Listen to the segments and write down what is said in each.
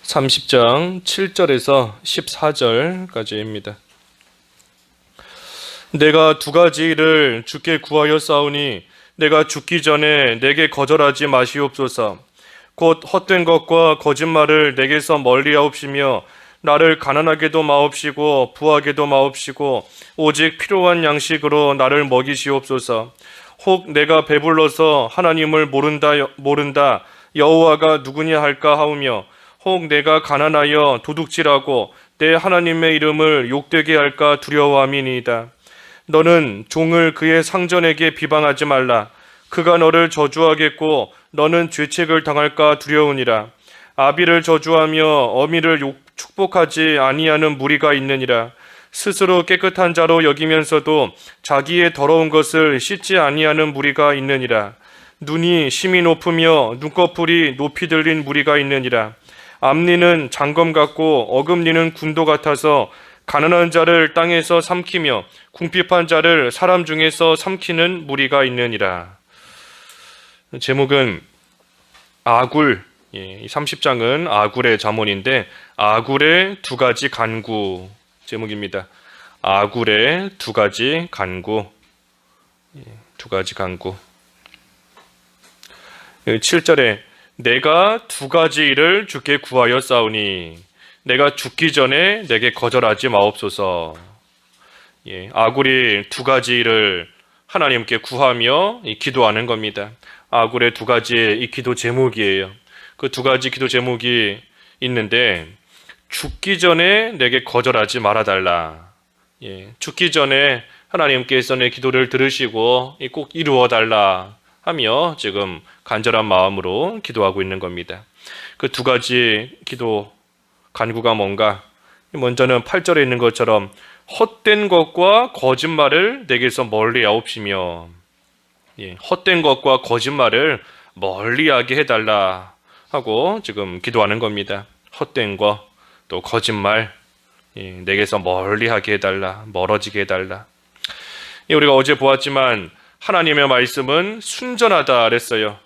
30장 7절에서 14절까지입니다. 내가 두 가지 일을 주께 구하여 싸우니 내가 죽기 전에 내게 거절하지 마시옵소서. 곧 헛된 것과 거짓말을 내게서 멀리하옵시며 나를 가난하게도 마옵시고 부하게도 마옵시고 오직 필요한 양식으로 나를 먹이시옵소서. 혹 내가 배불러서 하나님을 모른다 여호와가 누구냐 할까 하오며 혹 내가 가난하여 도둑질하고 내 하나님의 이름을 욕되게 할까 두려워함이니이다. 너는 종을 그의 상전에게 비방하지 말라. 그가 너를 저주하겠고 너는 죄책을 당할까 두려우니라. 아비를 저주하며 어미를 축복하지 아니하는 무리가 있느니라. 스스로 깨끗한 자로 여기면서도 자기의 더러운 것을 씻지 아니하는 무리가 있느니라. 눈이 심히 높으며 눈꺼풀이 높이 들린 무리가 있느니라. 앞니는 장검 같고 어금니는 군도 같아서 가난한 자를 땅에서 삼키며 궁핍한 자를 사람 중에서 삼키는 무리가 있느니라. 제목은 아굴, 이 30장은 아굴의 잠언인데 아굴의 두 가지 간구 제목입니다. 아굴의 두 가지 간구. 두 가지 간구. 7절에 내가 두 가지 일을 주께 구하여 싸우니 내가 죽기 전에 내게 거절하지 마옵소서. 아굴이 두 가지 일을 하나님께 구하며 기도하는 겁니다. 아굴의 두 가지의 이 기도 제목이에요. 그 두 가지 기도 제목이 있는데 죽기 전에 내게 거절하지 말아달라. 죽기 전에 하나님께서 내 기도를 들으시고 꼭 이루어달라 하며 지금 간절한 마음으로 기도하고 있는 겁니다. 그 두 가지 기도 간구가 뭔가? 먼저는 8절에 있는 것처럼 헛된 것과 거짓말을 내게서 멀리하옵시며 헛된 것과 거짓말을 멀리하게 해달라 하고 지금 기도하는 겁니다. 헛된 것 또 거짓말 내게서 멀리하게 해달라, 멀어지게 해달라. 우리가 어제 보았지만 하나님의 말씀은 순전하다 그랬어요.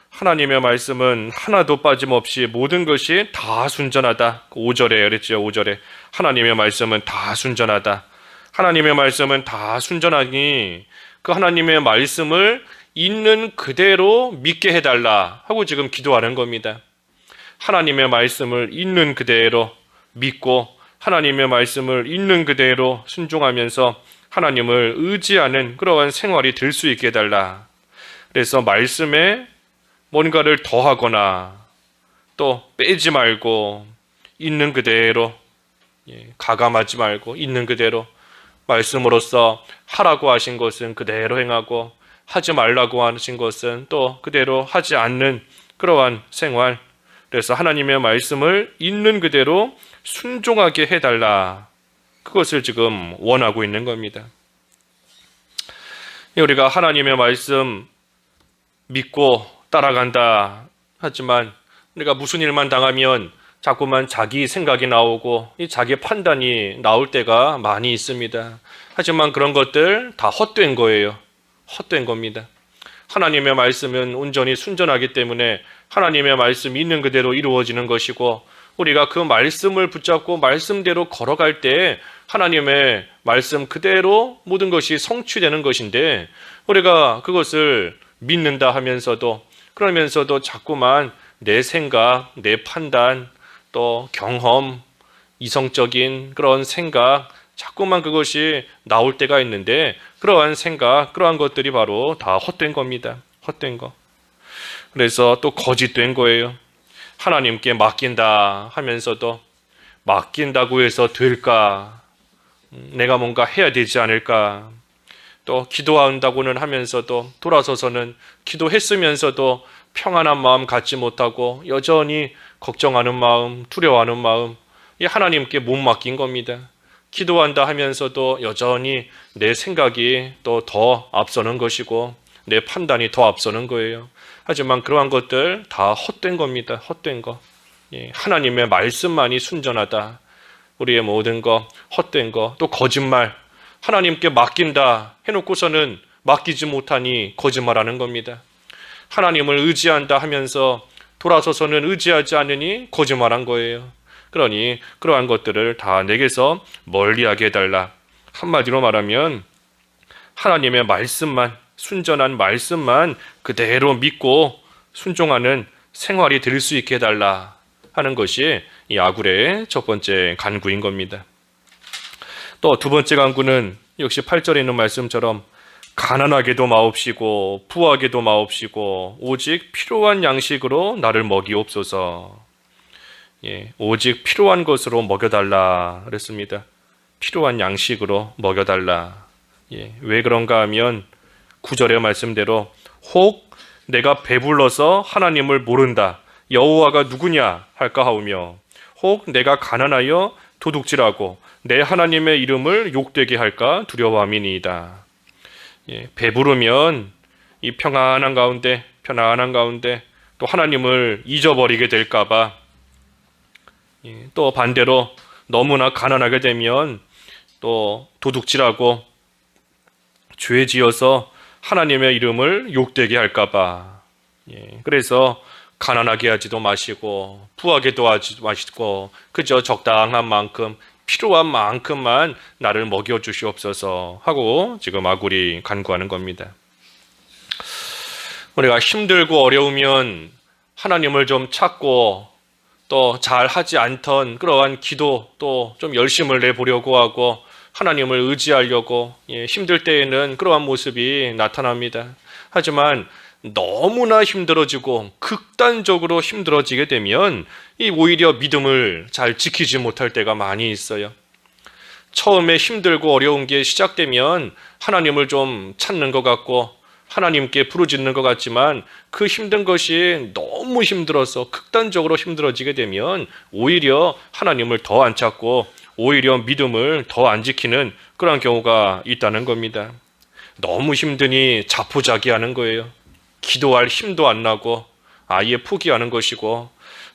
하나님의 말씀은 하나도 빠짐없이 모든 것이 다 순전하다. 5절에 그랬죠. 5절에 하나님의 말씀은 다 순전하다. 하나님의 말씀은 다 순전하니 그 하나님의 말씀을 있는 그대로 믿게 해달라 하고 지금 기도하는 겁니다. 하나님의 말씀을 있는 그대로 믿고 하나님의 말씀을 있는 그대로 순종하면서 하나님을 의지하는 그러한 생활이 될 수 있게 해달라. 그래서 말씀에 뭔가를 더하거나 또 빼지 말고 있는 그대로 가감하지 말고 있는 그대로 말씀으로써 하라고 하신 것은 그대로 행하고 하지 말라고 하신 것은 또 그대로 하지 않는 그러한 생활. 그래서 하나님의 말씀을 있는 그대로 순종하게 해달라. 그것을 지금 원하고 있는 겁니다. 우리가 하나님의 말씀 믿고 따라간다 하지만 우리가 무슨 일만 당하면 자꾸만 자기 생각이 나오고 자기 판단이 나올 때가 많이 있습니다. 하지만 그런 것들 다 헛된 거예요. 헛된 겁니다. 하나님의 말씀은 온전히 순전하기 때문에 하나님의 말씀 있는 그대로 이루어지는 것이고 우리가 그 말씀을 붙잡고 말씀대로 걸어갈 때 하나님의 말씀 그대로 모든 것이 성취되는 것인데 우리가 그것을 믿는다 하면서도 그러면서도 자꾸만 내 생각, 내 판단, 또 경험, 이성적인 그런 생각 자꾸만 그것이 나올 때가 있는데 그러한 생각, 그러한 것들이 바로 다 헛된 겁니다. 헛된 거. 그래서 또 거짓된 거예요. 하나님께 맡긴다 하면서도 맡긴다고 해서 될까? 내가 뭔가 해야 되지 않을까? 또 기도한다고는 하면서도 돌아서서는 기도했으면서도 평안한 마음 갖지 못하고 여전히 걱정하는 마음, 두려워하는 마음, 이 하나님께 못 맡긴 겁니다. 기도한다 하면서도 여전히 내 생각이 또 더 앞서는 것이고 내 판단이 더 앞서는 거예요. 하지만 그러한 것들 다 헛된 겁니다. 헛된 거. 하나님의 말씀만이 순전하다. 우리의 모든 거, 헛된 거, 또 거짓말. 하나님께 맡긴다 해놓고서는 맡기지 못하니 거짓말하는 겁니다. 하나님을 의지한다 하면서 돌아서서는 의지하지 않으니 거짓말한 거예요. 그러니 그러한 것들을 다 내게서 멀리하게 해달라. 한마디로 말하면 하나님의 말씀만, 순전한 말씀만 그대로 믿고 순종하는 생활이 될 수 있게 해달라 하는 것이 이 아굴의 첫 번째 간구인 겁니다. 또 두 번째 간구는 역시 8절에 있는 말씀처럼 가난하게도 마옵시고 부하게도 마옵시고 오직 필요한 양식으로 나를 먹이옵소서. 오직 필요한 것으로 먹여달라 그랬습니다. 필요한 양식으로 먹여달라. 왜 그런가 하면 9절의 말씀대로 혹 내가 배불러서 하나님을 모른다. 여호와가 누구냐 할까 하오며 혹 내가 가난하여 도둑질하고 내 하나님의 이름을 욕되게 할까 두려워함이니이다. 배부르면 이 편안한 가운데 또 하나님을 잊어버리게 될까 봐, 또 반대로 너무나 가난하게 되면 또 도둑질하고 죄 지어서 하나님의 이름을 욕되게 할까 봐, 그래서 가난하게 하지도 마시고 부하게도 하지 마시고 그저 적당한 만큼 필요한 만큼만 나를 먹여 주시옵소서 하고 지금 아굴이 간구하는 겁니다. 우리가 힘들고 어려우면 하나님을 좀 찾고 또 잘하지 않던 그러한 기도 또 좀 열심을 내보려고 하고 하나님을 의지하려고 힘들 때에는 그러한 모습이 나타납니다. 하지만 너무나 힘들어지고 극단적으로 힘들어지게 되면 이 오히려 믿음을 잘 지키지 못할 때가 많이 있어요. 처음에 힘들고 어려운 게 시작되면 하나님을 좀 찾는 것 같고 하나님께 부르짖는 것 같지만 그 힘든 것이 너무 힘들어서 극단적으로 힘들어지게 되면 오히려 하나님을 더 안 찾고 오히려 믿음을 더 안 지키는 그런 경우가 있다는 겁니다. 너무 힘드니 자포자기하는 거예요. 기도할 힘도 안 나고 아예 포기하는 것이고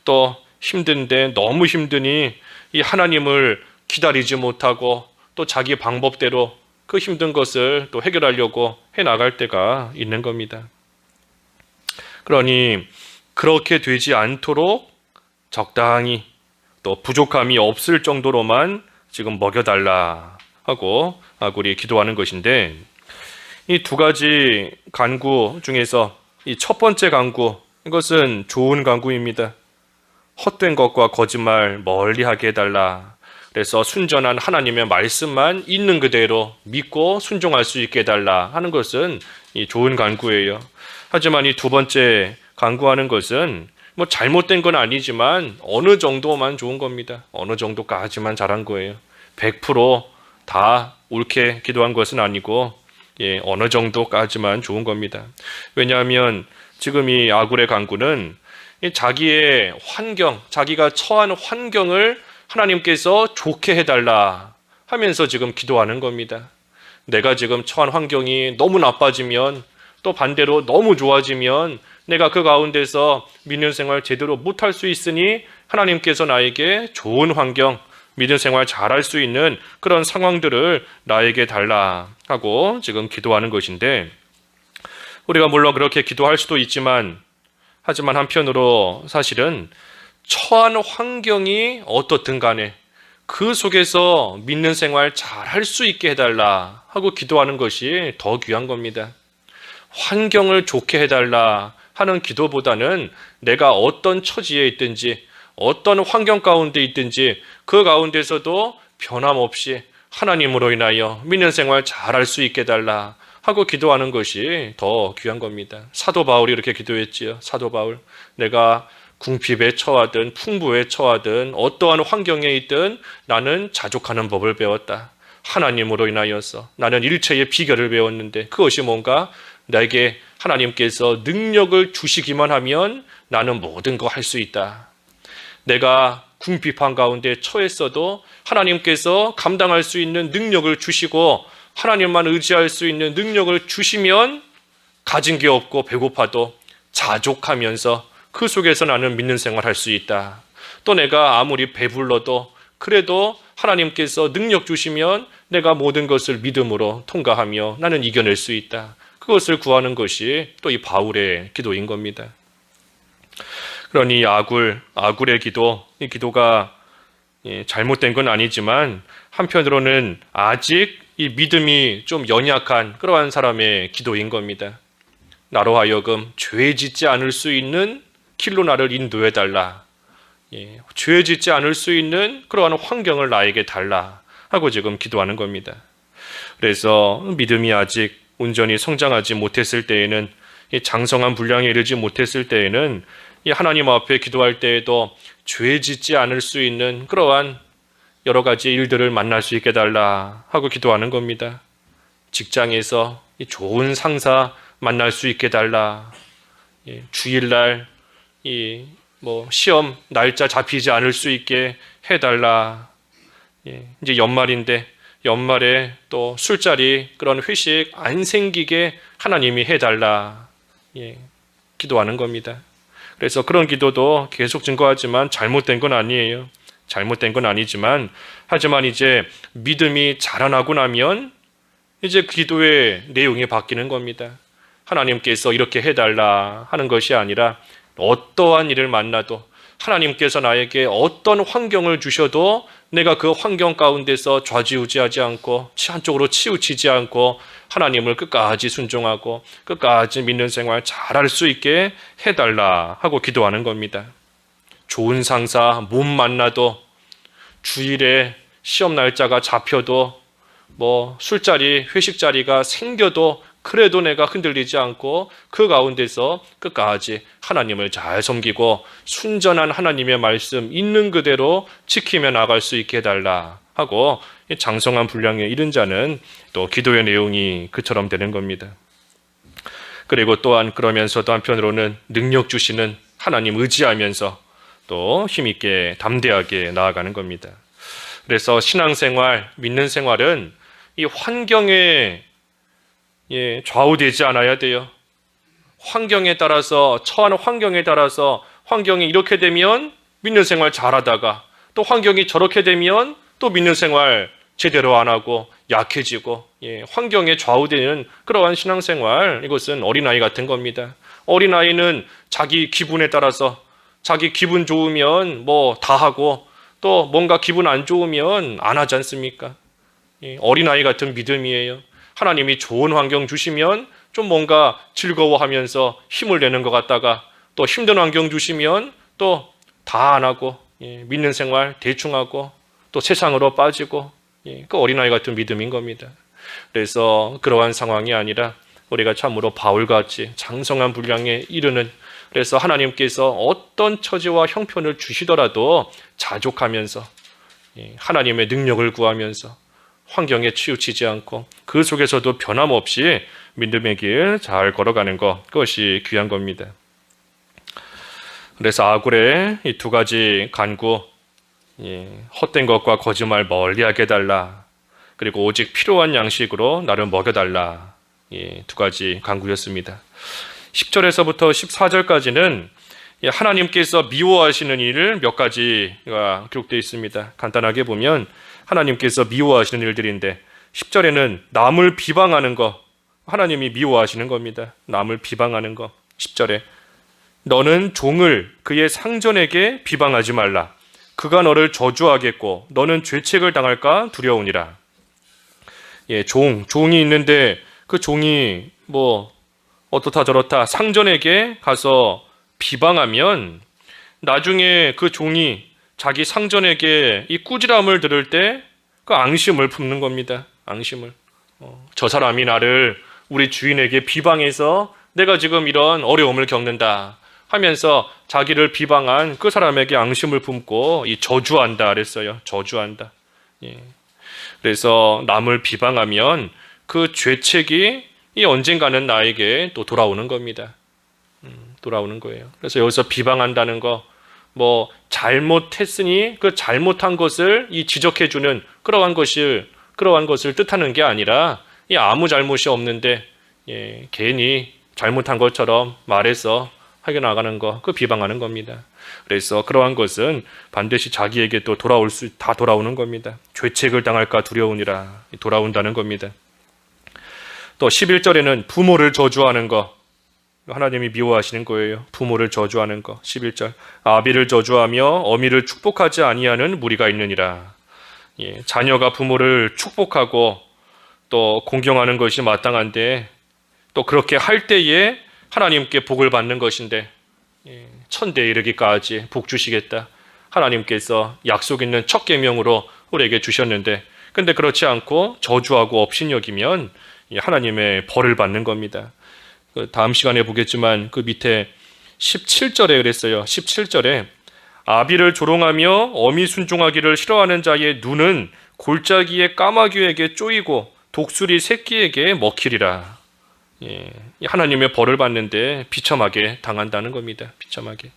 또 힘든데 너무 힘드니 이 하나님을 기다리지 못하고 또 자기 방법대로 그 힘든 것을 또 해결하려고 해나갈 때가 있는 겁니다. 그러니 그렇게 되지 않도록 적당히 또 부족함이 없을 정도로만 지금 먹여달라 하고 아굴이 기도하는 것인데, 이 두 가지 간구 중에서 이 첫 번째 간구, 이것은 좋은 간구입니다. 헛된 것과 거짓말 멀리하게 해달라. 그래서 순전한 하나님의 말씀만 있는 그대로 믿고 순종할 수 있게 해달라 하는 것은 이 좋은 간구예요. 하지만 이 두 번째 간구하는 것은 뭐 잘못된 건 아니지만 어느 정도만 좋은 겁니다. 어느 정도까지만 잘한 거예요. 100%다 옳게 기도한 것은 아니고 어느 정도까지만 좋은 겁니다. 왜냐하면 지금 이 아굴의 간구는 자기의 환경, 자기가 처한 환경을 하나님께서 좋게 해달라 하면서 지금 기도하는 겁니다. 내가 지금 처한 환경이 너무 나빠지면 또 반대로 너무 좋아지면 내가 그 가운데서 믿는 생활 제대로 못할 수 있으니 하나님께서 나에게 좋은 환경, 믿음 생활 잘할 수 있는 그런 상황들을 나에게 달라 하고 지금 기도하는 것인데, 우리가 물론 그렇게 기도할 수도 있지만 하지만 한편으로 사실은 처한 환경이 어떻든 간에 그 속에서 믿는 생활 잘할 수 있게 해달라 하고 기도하는 것이 더 귀한 겁니다. 환경을 좋게 해달라 하는 기도보다는 내가 어떤 처지에 있든지 어떤 환경 가운데 있든지 그 가운데서도 변함없이 하나님으로 인하여 믿는 생활 잘할 수 있게 해달라 하고 기도하는 것이 더 귀한 겁니다. 사도 바울이 이렇게 기도했지요. 사도 바울, 내가 궁핍에 처하든 풍부에 처하든 어떠한 환경에 있든 나는 자족하는 법을 배웠다. 하나님으로 인하여서 나는 일체의 비결을 배웠는데 그것이 뭔가 나에게 하나님께서 능력을 주시기만 하면 나는 모든 거 할 수 있다. 내가 궁핍한 가운데 처했어도 하나님께서 감당할 수 있는 능력을 주시고 하나님만 의지할 수 있는 능력을 주시면 가진 게 없고 배고파도 자족하면서 그 속에서 나는 믿는 생활 할 수 있다. 또 내가 아무리 배불러도 그래도 하나님께서 능력 주시면 내가 모든 것을 믿음으로 통과하며 나는 이겨낼 수 있다. 그것을 구하는 것이 또 이 바울의 기도인 겁니다. 그러니 아굴의 기도, 이 기도가 잘못된 건 아니지만 한편으로는 아직 이 믿음이 좀 연약한 그러한 사람의 기도인 겁니다. 나로 하여금 죄 짓지 않을 수 있는 길로 나를 인도해 달라. 죄 짓지 않을 수 있는 그러한 환경을 나에게 달라 하고 지금 기도하는 겁니다. 그래서 믿음이 아직 온전히 성장하지 못했을 때에는, 이 장성한 분량에 이르지 못했을 때에는 이 하나님 앞에 기도할 때에도 죄 짓지 않을 수 있는 그러한 여러 가지 일들을 만날 수 있게 달라 하고 기도하는 겁니다. 직장에서 이 좋은 상사 만날 수 있게 달라. 주일날 시험 날짜 잡히지 않을 수 있게 해달라. 이제 연말인데 연말에 또 술자리 그런 회식 안 생기게 하나님이 해달라. 기도하는 겁니다. 그래서 그런 기도도 계속 증거하지만 잘못된 건 아니에요. 잘못된 건 아니지만, 하지만 이제 믿음이 자라나고 나면 이제 기도의 내용이 바뀌는 겁니다. 하나님께서 이렇게 해달라 하는 것이 아니라 어떠한 일을 만나도, 하나님께서 나에게 어떤 환경을 주셔도 내가 그 환경 가운데서 좌지우지하지 않고 한쪽으로 치우치지 않고 하나님을 끝까지 순종하고 끝까지 믿는 생활 잘할 수 있게 해달라 하고 기도하는 겁니다. 좋은 상사 못 만나도, 주일에 시험 날짜가 잡혀도, 술자리 회식 자리가 생겨도 그래도 내가 흔들리지 않고 그 가운데서 끝까지 하나님을 잘 섬기고 순전한 하나님의 말씀 있는 그대로 지키며 나갈 수 있게 해달라 하고, 장성한 분량에 이른 자는 또 기도의 내용이 그처럼 되는 겁니다. 그리고 또한 그러면서도 한편으로는 능력 주시는 하나님 의지하면서 또 힘있게 담대하게 나아가는 겁니다. 그래서 신앙생활, 믿는 생활은 이 환경에 좌우되지 않아야 돼요. 환경에 따라서, 처한 환경에 따라서 환경이 이렇게 되면 믿는 생활 잘하다가 또 환경이 저렇게 되면 또 믿는 생활 제대로 안 하고 약해지고, 환경에 좌우되는 그러한 신앙생활, 이것은 어린아이 같은 겁니다. 어린아이는 자기 기분에 따라서, 자기 기분 좋으면 다 하고 또 뭔가 기분 안 좋으면 안 하지 않습니까? 어린아이 같은 믿음이에요. 하나님이 좋은 환경 주시면 좀 뭔가 즐거워하면서 힘을 내는 것 같다가, 또 힘든 환경 주시면 또 다 안 하고 믿는 생활 대충 하고 또 세상으로 빠지고, 그 어린아이 같은 믿음인 겁니다. 그래서 그러한 상황이 아니라 우리가 참으로 바울같이 장성한 분량에 이르는, 그래서 하나님께서 어떤 처지와 형편을 주시더라도 자족하면서 하나님의 능력을 구하면서 환경에 치우치지 않고 그 속에서도 변함없이 믿음의 길 잘 걸어가는 것, 그것이 귀한 겁니다. 그래서 아굴의 이 두 가지 간구, 헛된 것과 거짓말 멀리하게 해달라, 그리고 오직 필요한 양식으로 나를 먹여달라, 두 가지 간구였습니다. 10절에서부터 14절까지는 하나님께서 미워하시는 일 몇 가지가 기록되어 있습니다. 간단하게 보면 하나님께서 미워하시는 일들인데, 10절에는 남을 비방하는 거, 하나님이 미워하시는 겁니다. 남을 비방하는 거. 10절에 너는 종을 그의 상전에게 비방하지 말라. 그가 너를 저주하겠고 너는 죄책을 당할까 두려우니라. 종이 있는데 그 종이 어떻다 저렇다 상전에게 가서 비방하면 나중에 그 종이 자기 상전에게 이 꾸지람을 들을 때 그 앙심을 품는 겁니다. 앙심을. 저 사람이 나를 우리 주인에게 비방해서 내가 지금 이런 어려움을 겪는다 하면서 자기를 비방한 그 사람에게 앙심을 품고 저주한다 그랬어요. 저주한다. 그래서 남을 비방하면 그 죄책이 언젠가는 나에게 또 돌아오는 겁니다. 돌아오는 거예요. 그래서 여기서 비방한다는 거, 잘못했으니 그 잘못한 것을 지적해주는 그러한 것을 뜻하는 게 아니라, 아무 잘못이 없는데 괜히 잘못한 것처럼 말해서 하게 나가는 거, 그 비방하는 겁니다. 그래서 그러한 것은 반드시 자기에게 또 다 돌아오는 겁니다. 죄책을 당할까 두려우니라, 돌아온다는 겁니다. 또 11절에는 부모를 저주하는 거, 하나님이 미워하시는 거예요. 부모를 저주하는 거. 11절. 아비를 저주하며 어미를 축복하지 아니하는 무리가 있느니라. 예, 자녀가 부모를 축복하고 또 공경하는 것이 마땅한데 또 그렇게 할 때에 하나님께 복을 받는 것인데 천대에 이르기까지 복 주시겠다. 하나님께서 약속 있는 첫 계명으로 우리에게 주셨는데 근데 그렇지 않고 저주하고 업신여기면 하나님의 벌을 받는 겁니다. 다음 시간에 보겠지만 그 밑에 17절에 그랬어요. 17절에 아비를 조롱하며 어미 순종하기를 싫어하는 자의 눈은 골짜기의 까마귀에게 쪼이고 독수리 새끼에게 먹히리라. 예, 하나님의 벌을 받는데 비참하게 당한다는 겁니다. 비참하게.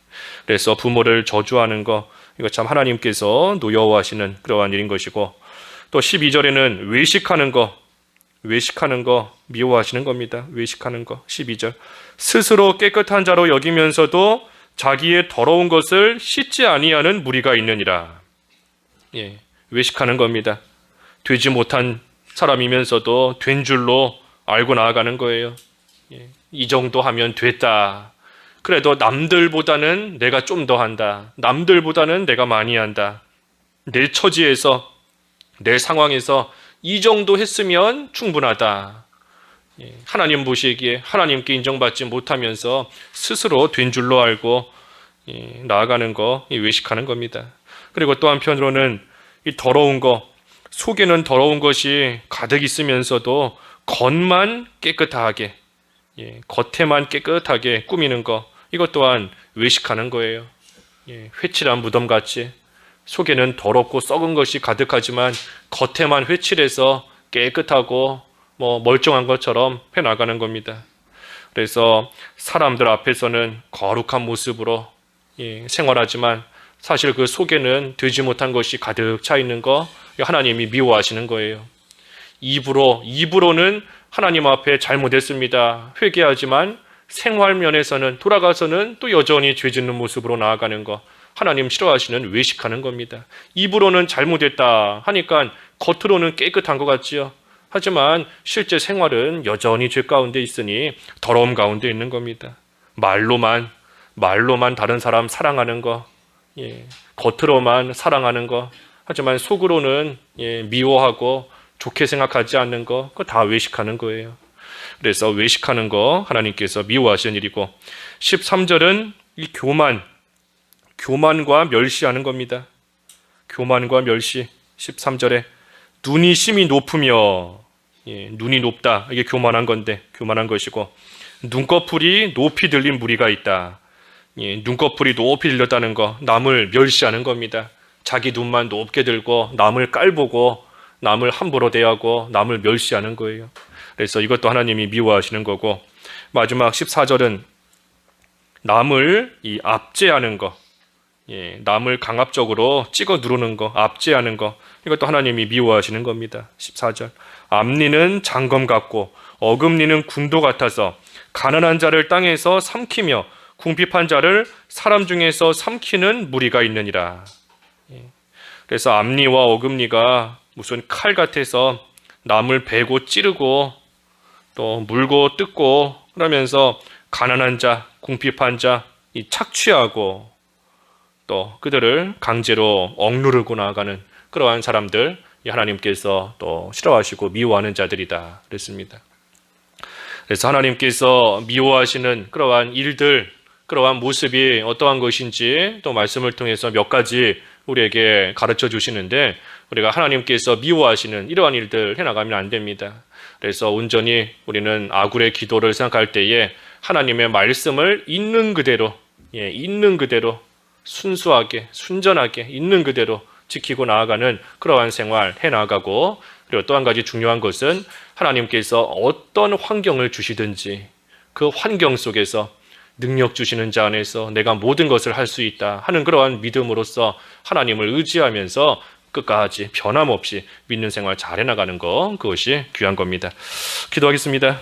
그래서 부모를 저주하는 거 이거 참 하나님께서 노여워하시는 그러한 일인 것이고 또 12절에는 외식하는 거 미워하시는 겁니다. 외식하는 거. 12절. 스스로 깨끗한 자로 여기면서도 자기의 더러운 것을 씻지 아니하는 무리가 있느니라. 예, 외식하는 겁니다. 되지 못한 사람이면서도 된 줄로 알고 나아가는 거예요. 예, 이 정도 하면 됐다. 그래도 남들보다는 내가 좀 더 한다. 남들보다는 내가 많이 한다. 내 처지에서 내 상황에서 이 정도 했으면 충분하다. 예, 하나님 보시기에 하나님께 인정받지 못하면서 스스로 된 줄로 알고 나아가는 거 외식하는 겁니다. 그리고 또 한편으로는 이 더러운 거 속에는 더러운 것이 가득 있으면서도 겉만 깨끗하게 겉에만 깨끗하게 꾸미는 거 이것 또한 외식하는 거예요. 회칠한 무덤같이 속에는 더럽고 썩은 것이 가득하지만 겉에만 회칠해서 깨끗하고 멀쩡한 것처럼 해나가는 겁니다. 그래서 사람들 앞에서는 거룩한 모습으로 생활하지만 사실 그 속에는 되지 못한 것이 가득 차 있는 거 하나님이 미워하시는 거예요. 입으로는 하나님 앞에 잘못했습니다. 회개하지만 생활 면에서는 돌아가서는 또 여전히 죄 짓는 모습으로 나아가는 거 하나님 싫어하시는 외식하는 겁니다. 입으로는 잘못했다 하니까 겉으로는 깨끗한 것 같지요. 하지만 실제 생활은 여전히 죄 가운데 있으니 더러움 가운데 있는 겁니다. 말로만 다른 사람 사랑하는 거, 겉으로만 사랑하는 거, 하지만 속으로는 미워하고 좋게 생각하지 않는 거, 그거 다 외식하는 거예요. 그래서 외식하는 거 하나님께서 미워하시는 일이고 13절은 이 교만과 멸시하는 겁니다. 교만과 멸시. 13절에 눈이 심히 높으며 눈이 높다. 이게 교만한 건데 교만한 것이고 눈꺼풀이 높이 들린 무리가 있다. 눈꺼풀이 높이 들렸다는 거 남을 멸시하는 겁니다. 자기 눈만 높게 들고 남을 깔보고 남을 함부로 대하고 남을 멸시하는 거예요. 그래서 이것도 하나님이 미워하시는 거고 마지막 14절은 남을 압제하는 거 남을 강압적으로 찍어 누르는 거 압제하는 거 이것도 하나님이 미워하시는 겁니다. 14절 앞니는 장검 같고 어금니는 군도 같아서 가난한 자를 땅에서 삼키며 궁핍한 자를 사람 중에서 삼키는 무리가 있느니라. 그래서 앞니와 어금니가 무슨 칼 같아서 남을 베고 찌르고 또 물고 뜯고 그러면서 가난한 자, 궁핍한 자 착취하고 또 그들을 강제로 억누르고 나아가는 그러한 사람들 하나님께서 또 싫어하시고 미워하는 자들이다 그랬습니다. 그래서 하나님께서 미워하시는 그러한 일들, 그러한 모습이 어떠한 것인지 또 말씀을 통해서 몇 가지 우리에게 가르쳐 주시는데 우리가 하나님께서 미워하시는 이러한 일들 해나가면 안 됩니다. 그래서 온전히 우리는 아굴의 기도를 생각할 때에 하나님의 말씀을 있는 그대로 순수하게 순전하게 있는 그대로 지키고 나아가는 그러한 생활 해나가고 그리고 또 한 가지 중요한 것은 하나님께서 어떤 환경을 주시든지 그 환경 속에서 능력 주시는 자 안에서 내가 모든 것을 할 수 있다 하는 그러한 믿음으로써 하나님을 의지하면서 끝까지 변함없이 믿는 생활 잘 해나가는 것 그것이 귀한 겁니다. 기도하겠습니다.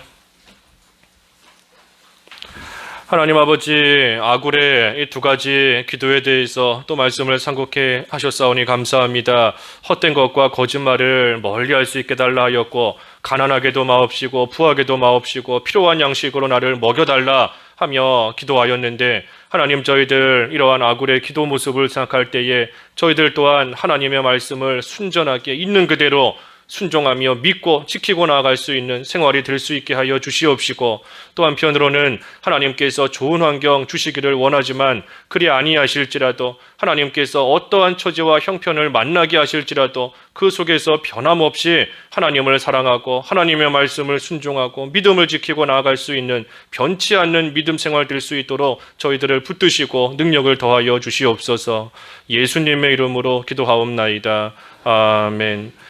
하나님 아버지 아굴의 이 두 가지 기도에 대해서 또 말씀을 상고케 하셨사오니 감사합니다. 헛된 것과 거짓말을 멀리할 수 있게 달라 하였고 가난하게도 마옵시고 부하게도 마옵시고 필요한 양식으로 나를 먹여달라 하며 기도하였는데, 하나님, 저희들 이러한 아굴의 기도 모습을 생각할 때에 저희들 또한 하나님의 말씀을 순전하게 있는 그대로 순종하며 믿고 지키고 나아갈 수 있는 생활이 될 수 있게 하여 주시옵시고, 또 한편으로는 하나님께서 좋은 환경 주시기를 원하지만 그리 아니하실지라도, 하나님께서 어떠한 처지와 형편을 만나게 하실지라도 그 속에서 변함없이 하나님을 사랑하고 하나님의 말씀을 순종하고 믿음을 지키고 나아갈 수 있는 변치 않는 믿음 생활 될 수 있도록 저희들을 붙드시고 능력을 더하여 주시옵소서. 예수님의 이름으로 기도하옵나이다. 아멘.